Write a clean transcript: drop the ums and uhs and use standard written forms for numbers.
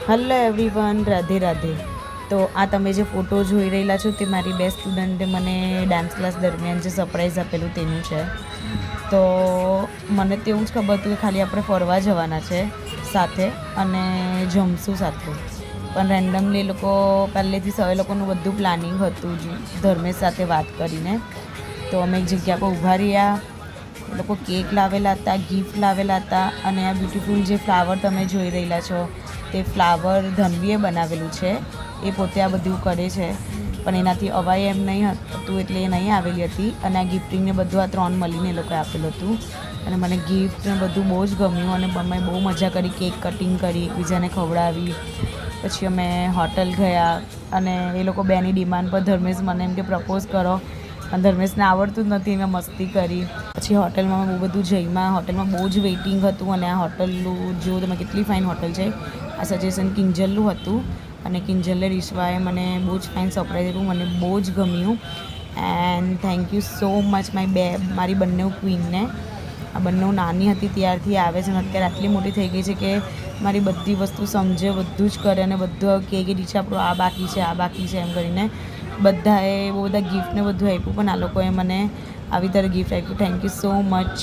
Hello everyone, Radhe Radhe. તો આ તમે જે ફોટો જોઈ રહેલા છો તે મારી બે સ્ટુડન્ટે મને ડાન્સ ક્લાસ દરમિયાન જે સરપ્રાઈઝ આપેલું તેનું છે. તો મને તો એવું જ ખબર હતું કે ખાલી આપણે ફરવા જવાના છે સાથે અને જમશું સાથે, પણ રેન્ડમલી એ લોકો પહેલેથી એ લોકોનું બધું પ્લાનિંગ હતું જ ધર્મેશ સાથે વાત કરીને. તો અમે એક જગ્યા પર ઊભા રહ્યા, એ લોકો કેક લાવેલા હતા, ગિફ્ટ લાવેલા હતા અને આ બ્યુટીફુલ જે ફ્લાવર તમે જોઈ રહેલા છો તે ફ્લાવર ધન્વીએ બનાવેલું છે. એ પોતે આ બધું કરે છે પણ એનાથી અવાય એમ નહીં હતું એટલે એ નહીં આવેલી હતી. અને આ ગિફ્ટિંગને બધું આ 3 મળીને એ લોકોએ આપેલું હતું અને મને ગિફ્ટ ને બધું બહુ જ ગમ્યું અને અમે બહુ મજા કરી, કેક કટિંગ કરી, એકબીજાને ખવડાવી. પછી અમે હોટલ ગયા અને એ લોકો બેની ડિમાન્ડ પર ધર્મેશ મને એમ કે પ્રપોઝ કરો, અને ધર્મેશને આવડતું જ નથી, મેં મસ્તી કરી. પછી હોટલમાં અમે બહુ બધું જમ્યા. હોટલમાં બહુ જ વેઇટિંગ હતું અને આ હોટલનું જુઓ તમે કેટલી ફાઇન હોટલ છે. આ સજેશન કિંજલનું હતું અને કિંજલે રિશ્વાએ મને બહુ જ ફાઇન સરપ્રાઈઝ આપ્યું. મને બહુ જ ગમ્યું and thank you so much મારી બંને ક્વીનને. આ બંને નાની હતી ત્યારથી આવે છે અને અત્યારે આટલી મોટી થઈ ગઈ છે કે મારી બધી વસ્તુ સમજે, બધું જ કરે અને બધું કે ટીચર આપણું આ બાકી છે, આ બાકી છે એમ કરીને બધાએ બહુ બધા ગિફ્ટને બધું આપ્યું, પણ આ લોકોએ મને આવી તરહ ગિફ્ટ આપ્યું. Thank you so much.